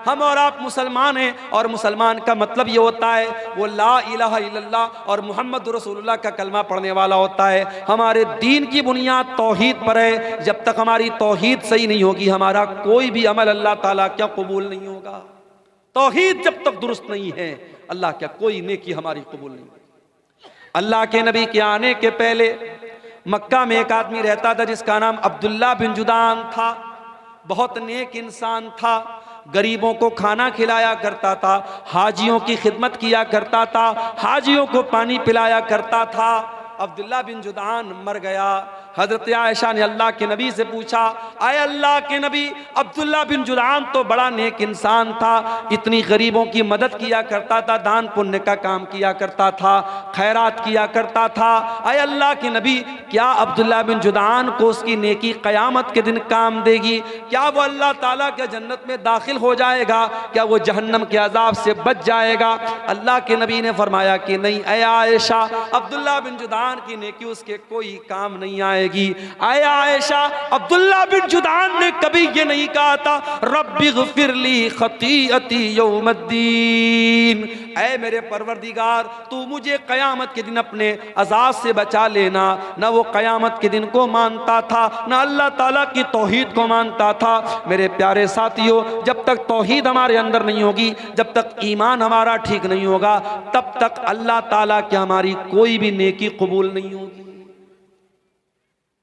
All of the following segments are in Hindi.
हम और आप मुसलमान हैं, और मुसलमान का मतलब ये होता है वो ला इलाहा इल्लल्लाह और मुहम्मद रसूलुल्लाह का कलमा पढ़ने वाला होता है। हमारे दीन की बुनियाद तौहीद पर है। जब तक हमारी तौहीद सही नहीं होगी, हमारा कोई भी अमल अल्लाह ताला क्या कबूल नहीं होगा। तौहीद जब तक दुरुस्त नहीं है, अल्लाह क्या कोई नेकी हमारी कबूल नहीं होगी। अल्लाह के नबी के आने के पहले मक्का में एक आदमी रहता था जिसका नाम अब्दुल्ला बिन जुदान था। बहुत नेक इंसान था, गरीबों को खाना खिलाया करता था, हाजियों की खिदमत किया करता था, हाजियों को पानी पिलाया करता था। अब्दुल्ला बिन जुदान मर गया। हजरत आयशा ने अल्लाह के नबी से पूछा, आए अल्लाह के नबी, अब्दुल्ला बिन जुदान तो बड़ा नेक इंसान था, इतनी गरीबों की मदद किया करता था, दान पुण्य का काम किया करता था, खैरात किया करता था। आए अल्लाह के नबी, क्या अब्दुल्ला बिन जुदान को उसकी नेकी क़यामत के दिन काम देगी? क्या वो अल्लाह ताला के जन्नत में दाखिल हो जाएगा? क्या वो जहन्नम के अजाब से बच जाएगा? अल्लाह के नबी ने फरमाया कि नहीं, ऐ आयशा, अब्दुल्ला बिन जुदान की नेकी उसके कोई काम नहीं आएगी। आए आयशा, अब्दुल्ला बिन जुदान ने कभी ये नहीं कहा था रब्बी ग़फ़िरली ख़तीअती यौमद्दीन, ऐ मेरे परवरदिगार तू मुझे क़यामत के दिन अपने अज़ाब से बचा लेना। ना वो क़यामत के दिन को मानता था, ना अल्लाह ताला की तौहीद को मानता था। मेरे प्यारे साथियों, जब तक तौहीद हमारे अंदर नहीं होगी, जब तक ईमान हमारा ठीक नहीं होगा, तब तक अल्लाह ताला की हमारी कोई भी नेकी कबूल नहीं होगी।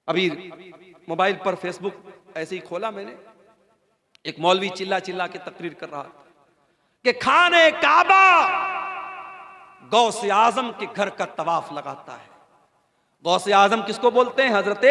अभी मोबाइल पर फेसबुक ऐसे ही खोला मैंने, एक मौलवी चिल्ला चिल्ला के तकरीर कर रहा था कि खाने काबा गौसे आजम के घर का तवाफ लगाता है। गौसे आजम किसको बोलते हैं? हजरत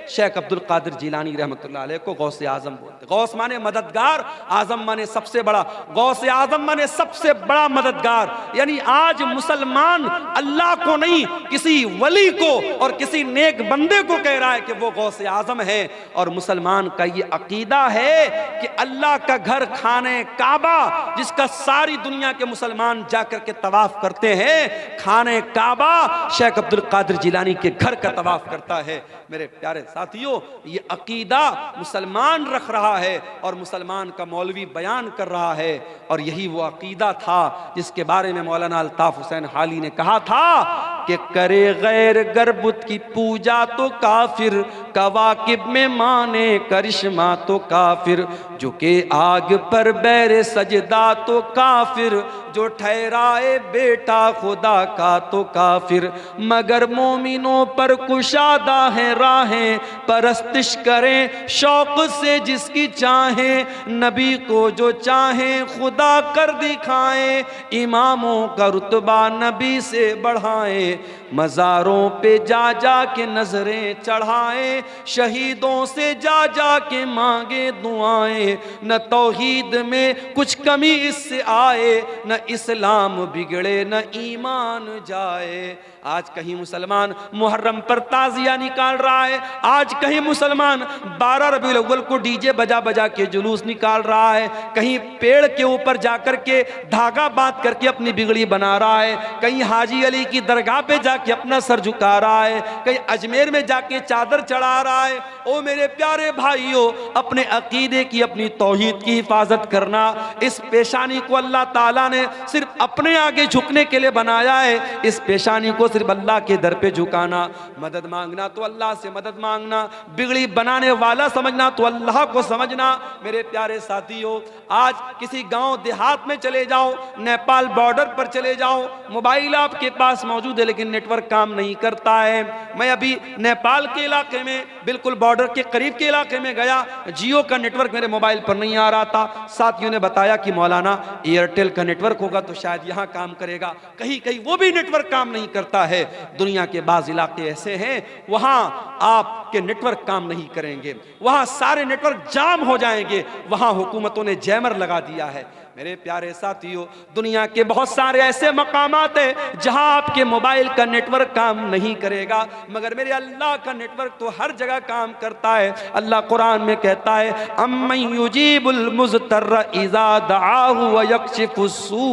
शेख अब्दुल कादिर जिलानी रहमतुल्लाह अलैह को गौसे आजम बोलते हैं। गौस माने मददगार, आजम माने सबसे बड़ा। गौसे आजम माने सबसे बड़ा मददगार। यानी आज मुसलमान अल्लाह को नहीं, किसी वली को और किसी नेक बंदे को कह रहा है कि वो गौसे आजम है। और मुसलमान का ये अकीदा है कि अल्लाह का घर खाने काबा, जिसका सारी दुनिया के मुसलमान जाकर के तवाफ करते हैं, खाने काबा शेख अब्दुल कादिर जिलानी के घर का तवाफ करता है। मेरे प्यारे साथियों, ये अकीदा मुसलमान रख रहा है और मुसलमान का मौलवी बयान कर रहा है। और यही वो अकीदा था जिसके बारे में मौलाना अल्ताफ हुसैन हाली ने कहा था कि करे गैर गरबुत की पूजा तो काफिर, कवाकिब में माने करिश्मा तो काफिर, झुके आग पर बैर सजदा तो काफिर, जो ठहराए बेटा खुदा का तो काफिर, मगर मोमिनों पर कुशादा है राहें, परस्तिश करें शौक से जिसकी चाहें, नबी को जो चाहें खुदा कर दिखाएं, इमामों का रुतबा नबी से बढ़ाएं, मज़ारों पे जा जा के नजरें चढ़ाएं, शहीदों से जा जा के मांगे दुआएं, न तौहीद में कुछ कमी इससे आए, न इस्लाम बिगड़े न ईमान जाए। आज कहीं मुसलमान मुहर्रम पर ताजिया निकाल रहा है, आज कहीं मुसलमान 12 रबीउल अव्वल को डीजे बजा बजा के जुलूस निकाल रहा है, कहीं पेड़ के ऊपर जाकर के धागा बांध करके अपनी बिगड़ी बना रहा है, कहीं हाजी अली की दरगाह पे जाके अपना सर झुका रहा है, कहीं अजमेर में जाके चादर चढ़ा रहा है। ओ मेरे प्यारे भाइयों, अपने अकीदे की, अपनी तौहीद की हिफाजत करना। इस पेशानी को अल्लाह ताला ने सिर्फ अपने आगे झुकने के लिए बनाया है। इस पेशानी को सिर्फ अल्लाह के दर पे झुकाना, मदद मांगना तो अल्लाह से मदद मांगना, बिगड़ी बनाने वाला समझना तो अल्लाह को समझना। मेरे प्यारे साथियों, आज किसी गांव देहात में चले जाओ, नेपाल बॉर्डर पर चले जाओ, मोबाइल आपके पास मौजूद है लेकिन नेटवर्क काम नहीं करता है। मैं अभी नेपाल के इलाके में, बिल्कुल बॉर्डर के करीब के इलाके में गया, जियो का नेटवर्क मेरे मोबाइल पर नहीं आ रहा था। साथियों ने बताया कि मौलाना एयरटेल का नेटवर्क होगा तो शायद यहाँ काम करेगा, कहीं कहीं वो भी नेटवर्क काम नहीं करता है। दुनिया के बाज इलाके ऐसे हैं वहां आपके नेटवर्क काम नहीं करेंगे, वहां सारे नेटवर्क जाम हो जाएंगे, वहां हुकूमतों ने जैमर लगा दिया है। मेरे प्यारे साथियों, दुनिया के बहुत सारे ऐसे मकामात हैं जहां आपके मोबाइल का नेटवर्क काम नहीं करेगा, मगर मेरे अल्लाह का नेटवर्क तो हर जगह काम करता है। अल्लाह कुरान में कहता है, अम्मन युजीबुल मुज़्तर्र इज़ा दआहु व यक्शिफुस सू,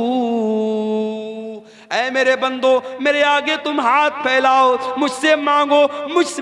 ऐ मेरे बंदो, मेरे आगे तुम हाथ फैलाओ, मुझसे मांगो,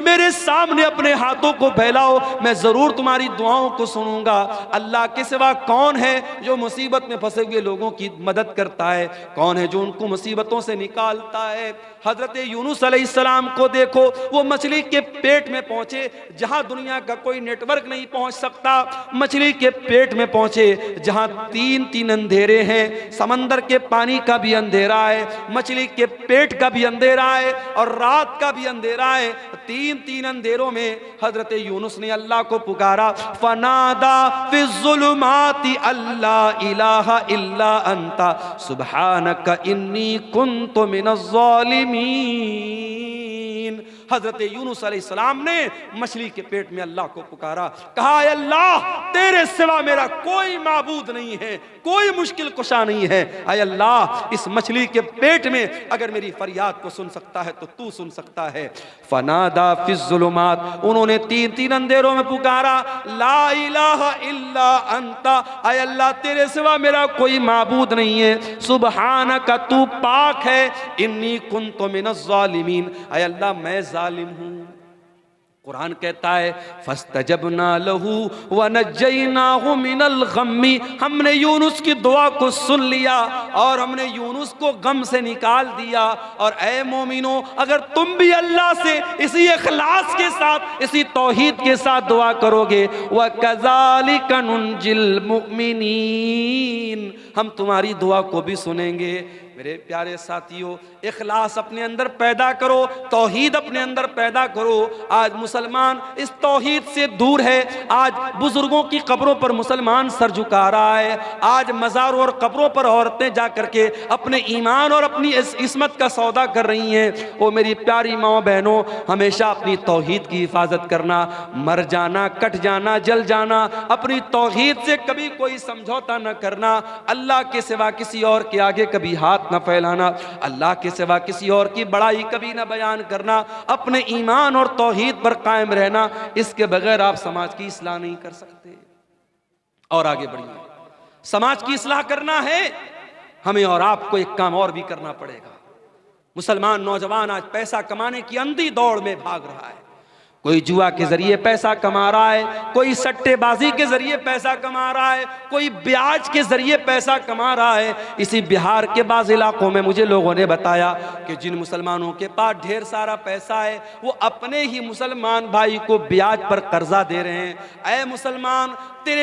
मेरे सामने अपने हाथों को फैलाओ, मैं जरूर तुम्हारी दुआओं को सुनूंगा। अल्लाह के सिवा कौन है जो मुसीबत में फंसे हुए लोगों की मदद करता है? कौन है जो उनको मुसीबतों से निकालता है? हजरत यूनुस अलैहिस्सलाम को देखो, वो मछली के पेट में पहुंचे जहां दुनिया का कोई नेटवर्क नहीं पहुंच सकता, मछली के पेट में पहुंचे जहां तीन अंधेरे हैं, समंदर के पानी का भी अंधेरा है, मछली के पेट का भी अंधेरा है और रात का भी अंधेरा है। तीन अंधेरों में हजरत यूनुस ने अल्लाह को पुकारा, फनादा फिज़्ज़ुलुमाति अल्ला इलाहा इल्ला अंता सुब्हानका इन्नी कुन्तु मिनज़्ज़ालिमीन। हजरत यूनुस अलैहिस्सलाम ने मछली के पेट में अल्लाह को पुकारा, कहा अल्लाह तेरे सिवा मेरा कोई माबूद नहीं है, कोई मुश्किल कुशा नहीं है। ऐ अल्लाह, इस मछली के पेट में अगर मेरी फरियाद को सुन सकता है तो तू सुन सकता है। फनादा फिज़्ज़ुलुमात, उन्होंने तीन अंधेरों में पुकारा, ला इलाहा इल्ला अंता, ऐ अल्लाह तेरे सिवा मेरा कोई माबूद नहीं है, सुब्हानका तू पाक है, इन्नी कुन्तु मिनज़्ज़ालिमीन, ऐ अल्लाह मैं जालिम हूं। कुरान कहता है फस्तजबना लहू व नज्जयनाहु मिनल गम्मी, हमने यूनुस की दुआ को सुन लिया और हमने यूनुस को गम से निकाल दिया। और ए मोमिनो, अगर तुम भी अल्लाह से इसी इखलास के साथ, इसी तौहीद के साथ दुआ करोगे, व कज़ालिका नुंजिल मुमिनीन, हम तुम्हारी दुआ को भी सुनेंगे। मेरे प्यारे साथियों, इखलास अपने अंदर पैदा करो, तौहीद अपने अंदर पैदा करो। आज मुसलमान इस तौहीद से दूर है। आज बुजुर्गों की कब्रों पर मुसलमान सर झुका रहा है। आज मज़ारों और कब्रों पर औरतें जा करके अपने ईमान और अपनी इस्मत का सौदा कर रही हैं। वो मेरी प्यारी माँ बहनों, हमेशा अपनी तौहीद की हिफाजत करना, मर जाना, कट जाना, जल जाना, अपनी तौहीद से कभी कोई समझौता न करना, अल्लाह के सिवा किसी और के आगे कभी हाथ न फैलाना, अल्लाह के सिवा किसी और की बड़ाई कभी न बयान करना, अपने ईमान और तौहीद पर कायम रहना। इसके बगैर आप समाज की इस्लाह नहीं कर सकते। और आगे बढ़िए, समाज की इस्लाह करना है, हमें और आपको एक काम और भी करना पड़ेगा। मुसलमान नौजवान आज पैसा कमाने की अंधी दौड़ में भाग रहा है। कोई जुआ के जरिए पैसा कमा रहा है, कोई सट्टेबाजी के जरिए पैसा कमा रहा है, कोई ब्याज के जरिए पैसा कमा रहा है। इसी बिहार के बाज़ इलाकों में मुझे लोगों ने बताया कि जिन मुसलमानों के पास ढेर सारा पैसा है, वो अपने ही मुसलमान भाई को ब्याज पर कर्जा दे रहे हैं। ऐ मुसलमान,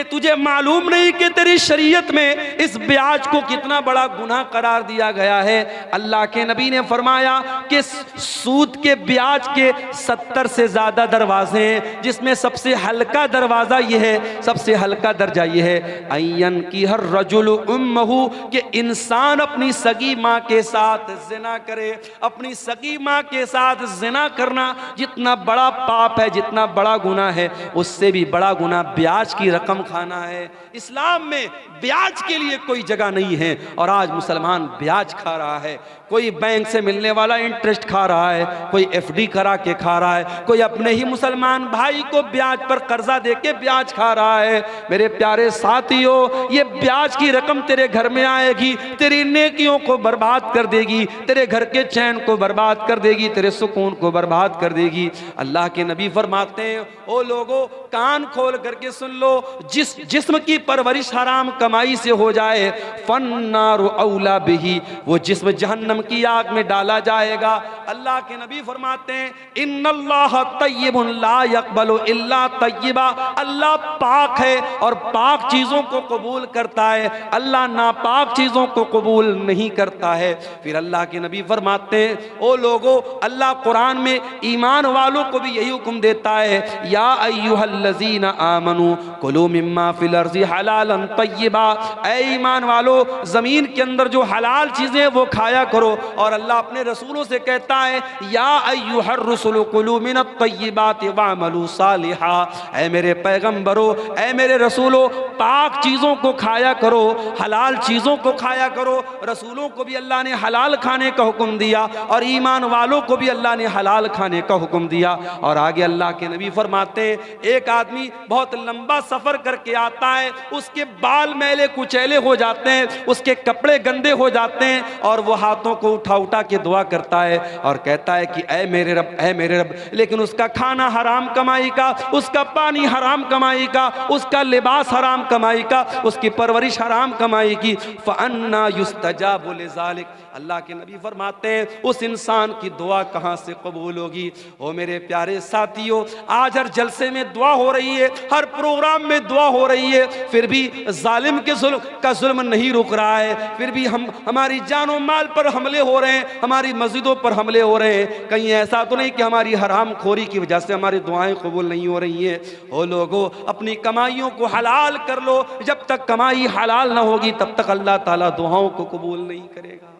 तुझे मालूम नहीं कि तेरी शरीयत में इस ब्याज को कितना बड़ा गुनाह करार दिया गया है। अल्लाह के नबी ने फरमाया कि सूद के ब्याज के 70 से ज्यादा दरवाजे हैं, जिसमें सबसे हल्का दरवाजा यह है, सबसे हल्का दर्जा यह है, अय्यन की हर रजुल उम्महु, कि इंसान अपनी सगी माँ के साथ जिना करे। अपनी सगी माँ के साथ जिना करना जितना बड़ा पाप है, जितना बड़ा गुनाह है, उससे भी बड़ा गुनाह ब्याज की रकम खाना है। इस्लाम में ब्याज के लिए कोई जगह नहीं है और आज मुसलमान ब्याज खा रहा है। कोई बैंक से मिलने वाला इंटरेस्ट खा रहा है, कोई एफडी करा के खा रहा है, कोई अपने ही मुसलमान भाई को ब्याज पर कर्जा देके ब्याज खा रहा है। मेरे प्यारे साथियों, ये ब्याज की रकम तेरे घर में आएगी, तेरी नेकियों को बर्बाद कर देगी, तेरे घर के चैन को बर्बाद कर देगी, तेरे सुकून को बर्बाद कर देगी। अल्लाह के नबी फरमाते हैं, ओ लोगो कान खोल करके सुन लो, जिस जिस्म की परवरिश हराम कमाई से हो जाए, फन्नारु औला बिही, वो जिस्म जहन्नम की आग में डाला जाएगा। अल्लाह के नबी फरमाते हैं, इन्नल्लाह तय्यिबुन ला यक़बलु इल्ला तय्यिबा, अल्लाह पाक है और पाक चीज़ों को कबूल करता है, अल्लाह नापाक चीज़ों को कबूल नहीं करता है। फिर अल्लाह के नबी फरमाते हैं, ओ लोगो, अल्लाह कुरान में ईमान वालों को भी यही हुक्म देता है, या अय्युहल्लज़ीना आमनू कुलू मिम्मा फिल अर्ज़ि हलालन तय्यिबा, ऐ ईमान वालो, ज़मीन के अंदर जो हलाल चीज़ें वो खाया करो। और अल्लाह अपने रसूलों से कहता है, या अय्युहर रसूलु कुलू मिनत तय्यिबाति वअमलू सालिहा, ऐ मेरे पैगंबरो, ऐ मेरे रसूलो, पाक चीज़ों को खाया करो, हलाल चीज़ों को खाया करो। रसूलों को भी अल्लाह ने हलाल खाने का हुक्म दिया और ईमान वालों को भी अल्लाह ने हलाल खाने का हुक्म दिया। और आगे अल्लाह के नबी फरमाते, एक आदमी बहुत लंबा सफर करके आता है, उसके बाल मैले कुचैले हो जाते हैं, उसके कपड़े गंदे हो जाते हैं, और वो हाथों को उठा उठा के दुआ करता है और कहता है कि ऐ मेरे रब, ऐ मेरे रब। लेकिन उसका खाना हराम कमाई का, उसका पानी हराम कमाई का, उसका लिबास हराम कमाई का, उसकी परवरिश हराम कमाई की। फअन्ना युस्तजाबु लिज़ालिक, अल्लाह के नबी फरमाते हैं उस इंसान की दुआ कहां से कबूल होगी। ओ मेरे प्यारे साथियों, आज हर जलसे में दुआ हो रही है, हर प्रोग्राम में दुआ हो रही है, फिर भी जालिम के जुल्म नहीं रुक रहा है, फिर भी हमारी जानो माल पर हमले हो रहे हैं, हमारी मस्जिदों पर हमले हो रहे हैं। कहीं ऐसा तो नहीं कि हमारी हराम खोरी की वजह से हमारी दुआएं कबूल नहीं हो रही हैं। ओ लोगों, अपनी कमाइयों को हलाल कर लो, जब तक कमाई हलाल ना होगी तब तक अल्लाह ताला दुआओं को कबूल नहीं करेगा।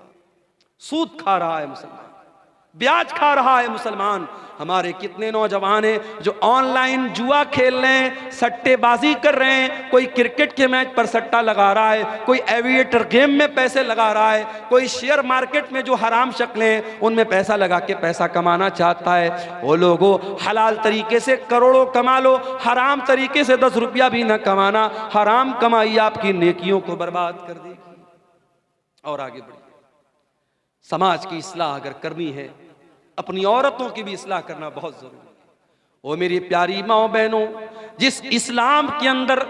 सूद खा रहा है मुसलमान, ब्याज खा रहा है मुसलमान। हमारे कितने नौजवान हैं जो ऑनलाइन जुआ खेल रहे हैं, सट्टेबाजी कर रहे हैं, कोई क्रिकेट के मैच पर सट्टा लगा रहा है, कोई एविएटर गेम में पैसे लगा रहा है, कोई शेयर मार्केट में जो हराम शक्लें हैं उनमें पैसा लगा के पैसा कमाना चाहता है। वो लोगों, हलाल तरीके से करोड़ों कमा लो, हराम तरीके से 10 रुपया भी ना कमाना। हराम कमाई आपकी नेकियों को बर्बाद कर देगी। और आगे बढ़िए, समाज की इस्लाह अगर करनी है, अपनी औरतों की भी इस्लाह करना बहुत जरूरी है। ओ मेरी प्यारी माओ बहनों, जिस इस्लाम के अंदर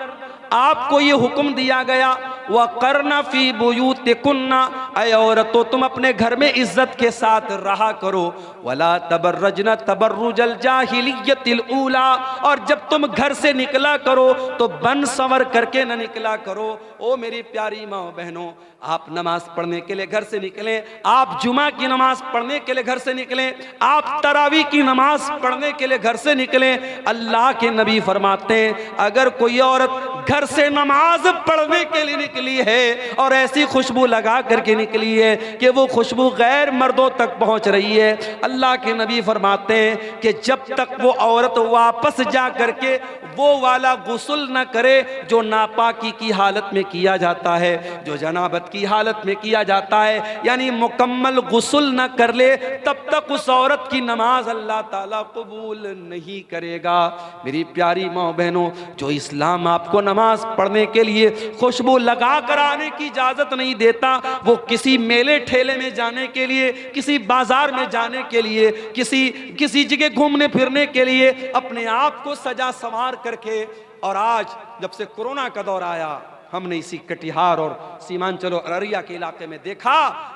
आपको ये हुक्म दिया गया, वह करना फी बुयूतिकुन्ना, ऐ औरतों तुम अपने घर में इज्जत के साथ रहा करो, वला तबर्रजना तबर्रुजल जाहिलियतिल ऊला, और जब तुम घर से निकला करो तो बन संवर करके न निकला करो। ओ मेरी प्यारी माँ बहनों, आप नमाज पढ़ने के लिए घर से निकलें, आप जुमा की नमाज पढ़ने के लिए घर से निकलें, आप तरावी की नमाज पढ़ने के लिए घर से निकलें। अल्लाह के नबी फरमाते हैं अगर कोई औरत घर से नमाज पढ़ने के लिए निकली है और ऐसी खुशबू लगा करके निकली है कि वो खुशबू गैर मर्दों तक पहुंच रही है, अल्लाह के नबी फरमाते हैं कि जब तक वो औरत वापस जा करके वो वाला गुस्ल न करे जो नापाकी की हालत में किया जाता है, जो जनाबत की हालत में किया जाता है, यानी मुकम्मल गुस्ल न कर ले, तब तक उस औरत की नमाज अल्लाह ताला कबूल नहीं करेगा। मेरी प्यारी माँ बहनों, जो इस्लाम आपको नमाज पढ़ने के लिए खुशबू लगा कर आने की इजाजत नहीं देता, वो किसी मेले ठेले में जाने के लिए, किसी बाजार में जाने के लिए, किसी जगह घूमने फिरने के लिए अपने आप को सजा संवार करके। और आज जब से कोरोना का दौर आया, हमने इसी कटिहार और सीमांचल और अररिया के इलाके में देखा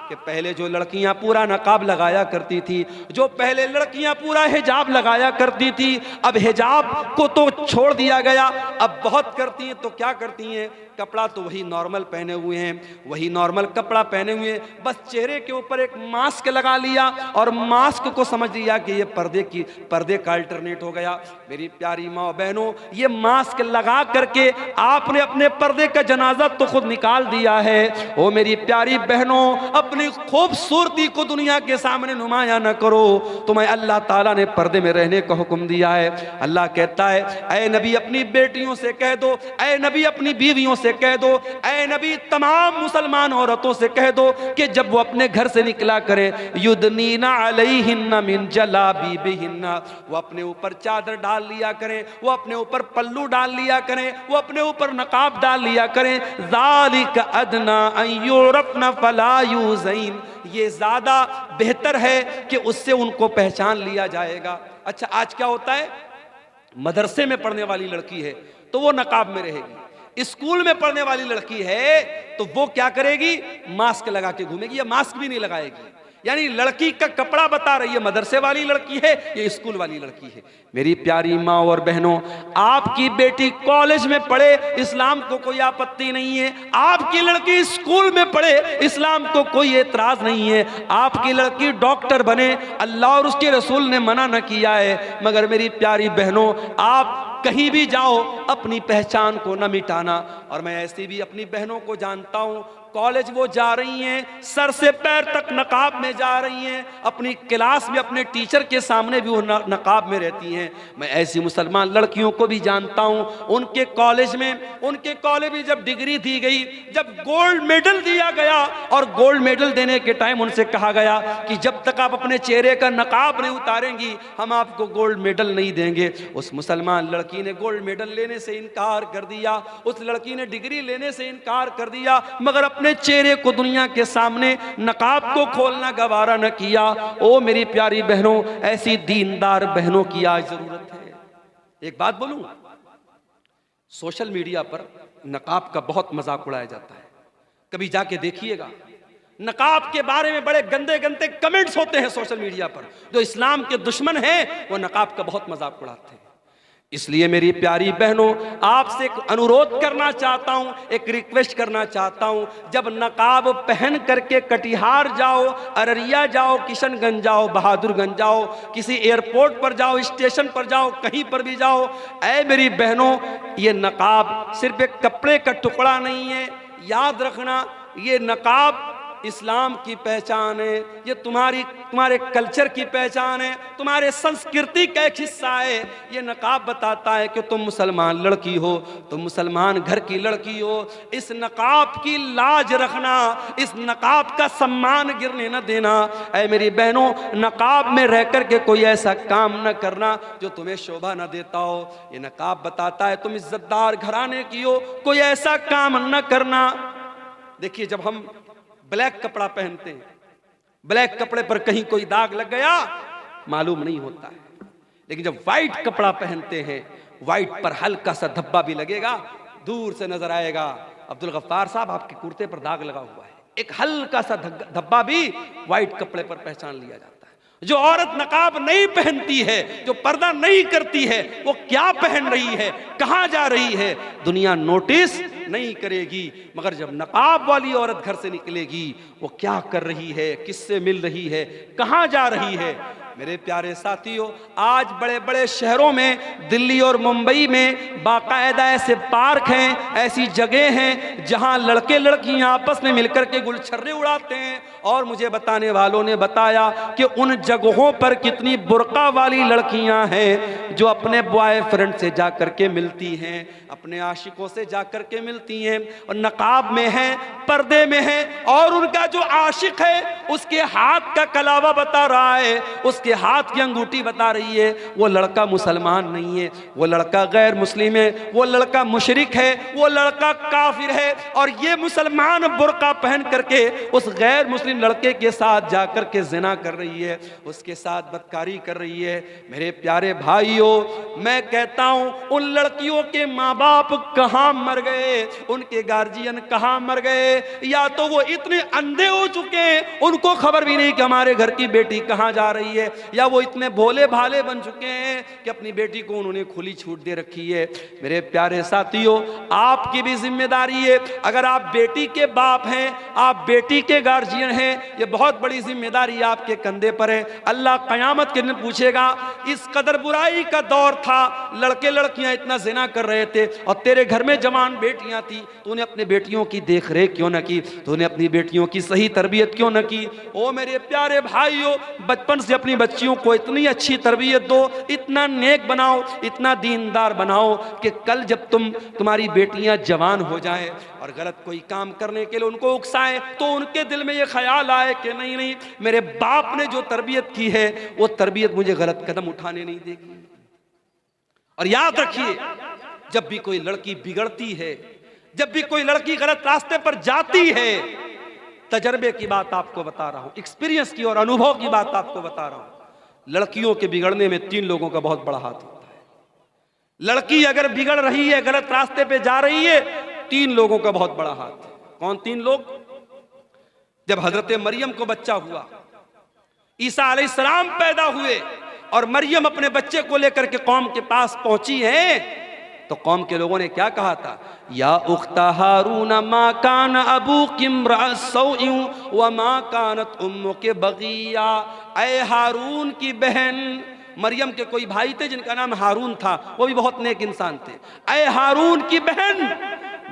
कि पहले जो लड़कियां पूरा नकाब लगाया करती थी, जो पहले लड़कियां पूरा हिजाब लगाया करती थी, अब हिजाब को तो छोड़ दिया गया, अब बहुत करती हैं तो क्या करती हैं, कपड़ा तो वही नॉर्मल पहने हुए हैं, वही नॉर्मल कपड़ा पहने हुए हैं, बस चेहरे के ऊपर एक मास्क लगा लिया और मास्क को समझ लिया कि ये पर्दे का अल्टरनेट हो गया। मेरी प्यारी माँ बहनों, ये मास्क लगा करके आपने अपने पर्दे का जनाजा तो खुद निकाल दिया है। ओ मेरी प्यारी बहनों, अपनी खूबसूरती को दुनिया के सामने नुमाया न करो, तुम्हें अल्लाह ताला ने पर्दे में रहने का हुक्म दिया है। अल्लाह कहता है ऐ नबी अपनी बेटियों से कह दो, ऐ नबी अपनी बीवियों से कह दो, ऐ नबी तमाम मुसलमान औरतों से कह दो कि जब वो अपने घर से निकला करें, युदनीना अलैहिन्ना मिन जलाबीबिहिन्ना, वो अपने ऊपर चादर डाल लिया करें, वो अपने ऊपर पल्लू डाल लिया करें, वो अपने ऊपर नकाब डाल लिया करें। ज़ालिका अदना अन युरफ़ना फला युज़ैन, ये ज्यादा बेहतर है कि उससे उनको पहचान लिया जाएगा। अच्छा, आज क्या होता है, मदरसे में पढ़ने वाली लड़की है तो वो नकाब में रहेगी, स्कूल में पढ़ने वाली लड़की है तो वो क्या करेगी, मास्क लगा के घूमेगी या मास्क भी नहीं लगाएगी। यानी लड़की का कपड़ा बता रही है मदरसे वाली लड़की है या स्कूल वाली लड़की है। मेरी प्यारी माँ और बहनों, आपकी बेटी कॉलेज में पढ़े, इस्लाम को कोई आपत्ति नहीं है, आपकी लड़की स्कूल में पढ़े, इस्लाम को कोई एतराज नहीं है, आपकी लड़की डॉक्टर बने, अल्लाह और उसके रसूल ने मना न किया है। मगर मेरी प्यारी बहनों, आप कहीं भी जाओ अपनी पहचान को न मिटाना। और मैं ऐसी भी अपनी बहनों को जानता हूं, कॉलेज वो जा रही हैं, सर से पैर तक नकाब में जा रही हैं, अपनी क्लास में अपने टीचर के सामने भी वो नकाब में रहती हैं। मैं ऐसी मुसलमान लड़कियों को भी जानता हूं, उनके कॉलेज में जब डिग्री दी गई, जब गोल्ड मेडल दिया गया और गोल्ड मेडल देने के टाइम उनसे कहा गया कि जब तक आप अपने चेहरे का नकाब नहीं उतारेंगी हम आपको गोल्ड मेडल नहीं देंगे। उस मुसलमान लड़की लड़की ने गोल्ड मेडल लेने से इनकार कर दिया, उस लड़की ने डिग्री लेने से इनकार कर दिया, मगर अपने चेहरे को दुनिया के सामने नकाब को खोलना गवारा न किया। ओ मेरी प्यारी बहनों, ऐसी दीनदार बहनों की आज जरूरत है। एक बात बोलूं, सोशल मीडिया पर नकाब का बहुत मजाक उड़ाया जाता है। कभी जाके देखिएगा, नकाब के बारे में बड़े गंदे गंदे कमेंट्स होते हैं सोशल मीडिया पर। जो इस्लाम के दुश्मन हैं वो नकाब का बहुत मजाक उड़ाते हैं। इसलिए मेरी प्यारी बहनों, आपसे एक अनुरोध करना चाहता हूं, एक रिक्वेस्ट करना चाहता हूं, जब नकाब पहन करके कटिहार जाओ, अररिया जाओ, किशनगंज जाओ, बहादुरगंज जाओ, किसी एयरपोर्ट पर जाओ, स्टेशन पर जाओ, कहीं पर भी जाओ, ऐ मेरी बहनों, ये नकाब सिर्फ एक कपड़े का टुकड़ा नहीं है। याद रखना, ये नकाब इस्लाम की पहचान है, ये तुम्हारे कल्चर की पहचान है, तुम्हारे संस्कृति का एक हिस्सा है। ये नकाब बताता है कि तुम मुसलमान लड़की हो, तुम मुसलमान घर की लड़की हो। इस नकाब की लाज रखना, इस नकाब का सम्मान गिरने न देना। ऐ मेरी बहनों, नकाब में रह कर के कोई ऐसा काम न करना जो तुम्हें शोभा न देता हो। ये नकाब बताता है तुम इज्जतदार घराने की हो, कोई ऐसा काम न करना। देखिए, जब हम ब्लैक कपड़ा पहनते हैं, ब्लैक कपड़े पर कहीं कोई दाग लग गया मालूम नहीं होता है, लेकिन जब व्हाइट कपड़ा पहनते हैं, व्हाइट पर हल्का सा धब्बा भी लगेगा, दूर से नजर आएगा, अब्दुल गफ्फार साहब आपके कुर्ते पर दाग लगा हुआ है। एक हल्का सा धब्बा भी व्हाइट कपड़े पर पहचान लिया जाता है। जो औरत नकाब नहीं पहनती है, जो पर्दा नहीं करती है, वो क्या पहन रही है, कहां जा रही है, दुनिया नोटिस नहीं करेगी। मगर जब नकाब वाली औरत घर से निकलेगी, वो क्या कर रही है, किससे मिल रही है, कहां जा रही है। मेरे प्यारे साथियों, आज बड़े बड़े शहरों में, दिल्ली और मुंबई में बाकायदा ऐसे पार्क हैं, ऐसी जगह हैं जहां लड़के लड़कियां आपस में मिलकर के गुलछर्रे उड़ाते हैं। और मुझे बताने वालों ने बताया कि उन जगहों पर कितनी बुर्का वाली लड़कियां हैं जो अपने बॉयफ्रेंड से जाकर के मिलती हैं, अपने आशिकों से जाकर के मिलती हैं, और नकाब में हैं, पर्दे में हैं, और उनका जो आशिक है उसके हाथ का कलावा बता रहा है, उसके हाथ की अंगूठी बता रही है वो लड़का मुसलमान नहीं है, वो लड़का गैर मुस्लिम है, वो लड़का मुशरिक है, वो लड़का काफिर है। और ये मुसलमान बुर्का पहन करके उस गैर मुस्लिम लड़के के साथ जाकर के जिना कर रही है, उसके साथ बदकारी कर रही है। मेरे प्यारे भाइयों, मैं कहता हूं, उन लड़कियों के माँ बाप कहां मर गए, उनके गार्जियन कहां मर गए, या तो वो इतने अंधे हो चुके हैं उनको खबर भी नहीं कि हमारे घर की बेटी कहां जा रही है, या वो इतने भोले भाले बन चुके हैं कि अपनी बेटी को उन्होंने खुली छूट दे रखी है। मेरे प्यारे साथियों, आपकी भी जिम्मेदारी है, अगर आप बेटी के बाप हैं, आप बेटी के गार्जियन हैं, ये बहुत बड़ी जिम्मेदारी आपके कंधे पर है। अल्लाह कयामत के दिन पूछेगा, इस कदर बुराई का दौर था, लड़के लड़कियां इतना जिना कर रहे थे, और तेरे घर में जवान बेटियां थी, तूने अपने बेटियों की देख रेख क्यों न की, तूने अपनी बेटियों की सही तरबियत क्यों न की। ओ मेरे प्यारे भाइयों, बचपन से अपनी बच्चियों को इतनी अच्छी तरबियत दो, इतना नेक बनाओ, इतना दीनदार बनाओ कि कल जब तुम्हारी बेटियां जवान हो जाएं और गलत कोई काम करने के लिए उनको उकसाएं, तो उनके दिल में ये ख्याल आए कि नहीं नहीं, मेरे बाप ने जो तरबियत की है वो तरबियत मुझे गलत कदम उठाने नहीं देगी। और याद रखिए, जब भी कोई लड़की बिगड़ती है, जब भी कोई लड़की गलत रास्ते पर जाती है, तजर्बे की बात आपको बता रहा हूं, एक्सपीरियंस की और अनुभव की बात आपको बता रहा हूं, लड़कियों के बिगड़ने में 3 लोगों का बहुत बड़ा हाथ होता है। लड़की अगर बिगड़ रही है, गलत रास्ते पे जा रही है, 3 लोगों का बहुत बड़ा हाथ है। कौन 3 लोग? जब हजरत मरियम को बच्चा हुआ, ईसा अलैहिस्सलाम पैदा हुए, और मरियम अपने बच्चे को लेकर के कौम के पास पहुंची है, तो कौम के लोगों ने क्या कहा था? या उख्ता हारून मा कान अबूकी इम्रा सौइन व मा कानत उम्मुकी बगिया। ऐ हारून की बहन, मरियम के कोई भाई थे जिनका नाम हारून था, वो भी बहुत नेक इंसान थे। ऐ हारून की बहन,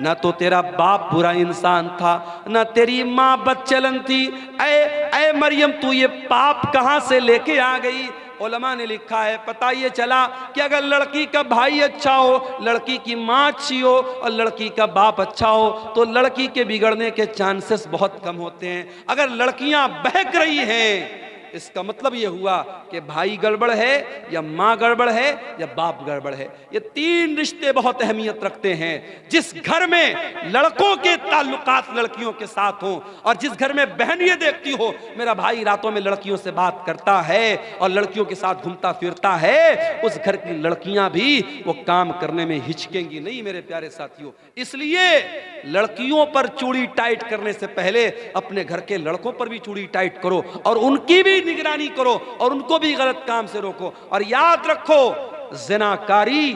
न तो तेरा बाप बुरा इंसान था, न तेरी माँ बदचलन थी। ऐ मरियम, तू ये पाप कहां से लेके आ गई? उलमा ने लिखा है, पता ये चला कि अगर लड़की का भाई अच्छा हो, लड़की की माँ अच्छी हो और लड़की का बाप अच्छा हो, तो लड़की के बिगड़ने के चांसेस बहुत कम होते हैं। अगर लड़कियां बहक रही हैं, इसका मतलब यह हुआ कि भाई गड़बड़ है या माँ गड़बड़ है या बाप गड़बड़ है। ये तीन रिश्ते बहुत अहमियत रखते हैं। जिस घर में लड़कों के ताल्लुकात लड़कियों के साथ हों और जिस घर में बहन ये देखती हो मेरा भाई रातों में लड़कियों से बात करता है और लड़कियों के साथ घूमता फिरता है, उस घर की लड़कियां भी वो काम करने में हिचकेंगी नहीं मेरे प्यारे साथियों। इसलिए लड़कियों पर चूड़ी टाइट करने से पहले अपने घर के लड़कों पर भी चूड़ी टाइट करो और उनकी भी निगरानी करो और उनको भी गलत काम से रोको। और याद रखो, ज़िनाकारी